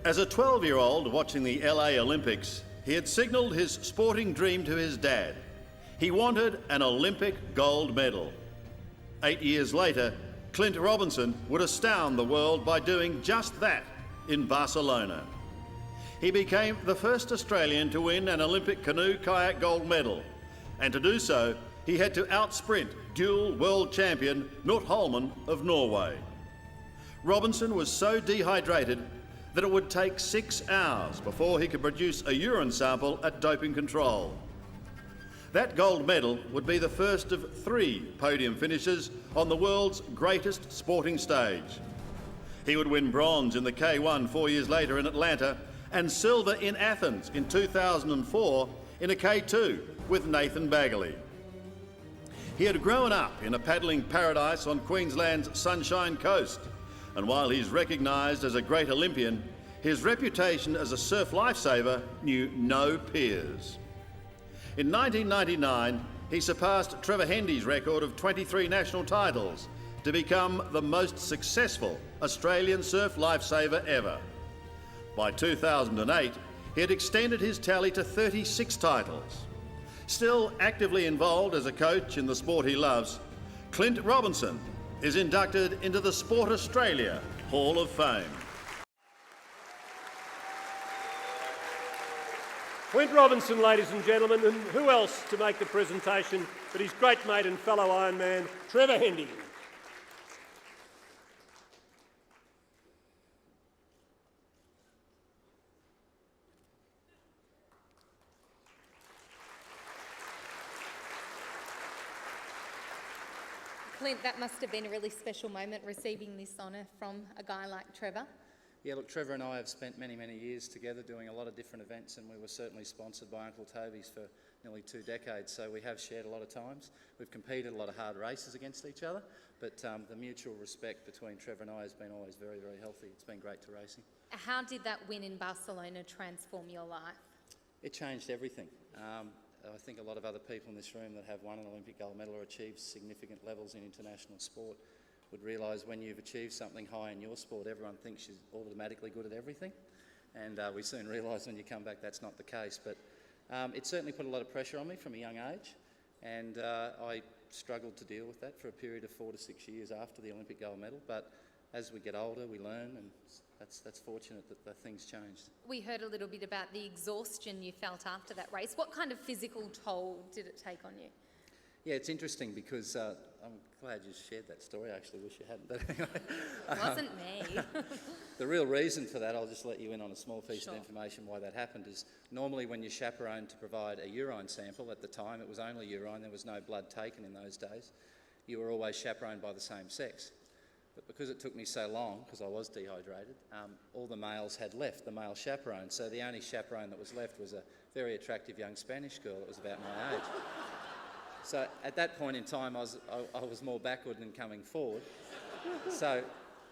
As a 12-year-old watching the LA Olympics, he had signalled his sporting dream to his dad. He wanted an Olympic gold medal. 8 years later, Clint Robinson would astound the world by doing just that in Barcelona. He became the first Australian to win an Olympic canoe-kayak gold medal, and to do so, he had to outsprint dual world champion Knut Holmen of Norway. Robinson was so dehydrated that it would take 6 hours before he could produce a urine sample at doping control. That gold medal would be the first of 3 podium finishes on the world's greatest sporting stage. He would win bronze in the K1 4 years later in Atlanta and silver in Athens in 2004 in a K2 with Nathan Baggaley. He had grown up in a paddling paradise on Queensland's Sunshine Coast, and while he's recognised as a great Olympian, his reputation as a surf lifesaver knew no peers. In 1999, he surpassed Trevor Hendy's record of 23 national titles to become the most successful Australian surf lifesaver ever. By 2008, he had extended his tally to 36 titles. Still actively involved as a coach in the sport he loves, Clint Robinson is inducted into the Sport Australia Hall of Fame. Clint Robinson, ladies and gentlemen, and who else to make the presentation but his great mate and fellow Ironman, Trevor Hendy. Clint, that must have been a really special moment receiving this honour from a guy like Trevor. Yeah, look, Trevor and I have spent many, many years together doing a lot of different events, and we were certainly sponsored by Uncle Toby's for nearly 2 decades, so we have shared a lot of times. We've competed a lot of hard races against each other, but the mutual respect between Trevor and I has been always very, very healthy. It's been great to race him. How did that win in Barcelona transform your life? It changed everything. I think a lot of other people in this room that have won an Olympic gold medal or achieved significant levels in international sport would realise when you've achieved something high in your sport, everyone thinks you're automatically good at everything. And we soon realise when you come back that's not the case. But it certainly put a lot of pressure on me from a young age, and I struggled to deal with that for a period of 4 to 6 years after the Olympic gold medal. But as we get older, we learn, and that's fortunate that the things changed. We heard a little bit about the exhaustion you felt after that race. What kind of physical toll did it take on you? Yeah, it's interesting because I'm glad you shared that story. I actually wish you hadn't. But anyway, It wasn't me. The real reason for that, I'll just let you in on a small piece Sure. of information why that happened, is normally when you're chaperoned to provide a urine sample, at the time it was only urine, there was no blood taken in those days, you were always chaperoned by the same sex. But because it took me so long, because I was dehydrated, all the males had left, the male chaperone, so the only chaperone that was left was a very attractive young Spanish girl that was about my age. So at that point in time, I was more backward than coming forward. So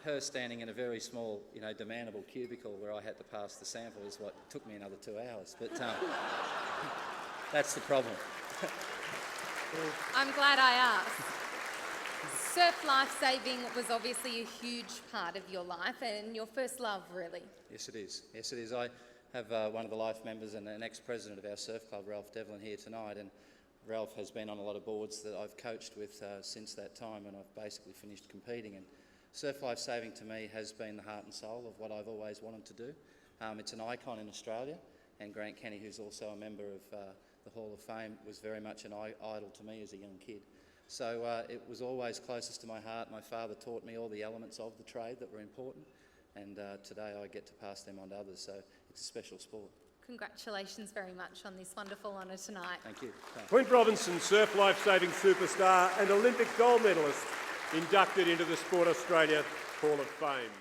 her standing in a very small, demandable cubicle where I had to pass the sample is what took me another 2 hours. But that's the problem. I'm glad I asked. Surf lifesaving was obviously a huge part of your life and your first love, really. Yes, it is. Yes, it is. I have one of the life members and an ex-president of our surf club, Ralph Devlin, here tonight, and Ralph has been on a lot of boards that I've coached with since that time, and I've basically finished competing. And surf lifesaving to me has been the heart and soul of what I've always wanted to do. It's an icon in Australia, and Grant Kenny, who's also a member of the Hall of Fame, was very much an idol to me as a young kid. So it was always closest to my heart. My father taught me all the elements of the trade that were important, and today I get to pass them on to others, so it's a special sport. Congratulations very much on this wonderful honour tonight. Thank you. Thanks. Clint Robinson, surf lifesaving superstar and Olympic gold medalist, inducted into the Sport Australia Hall of Fame.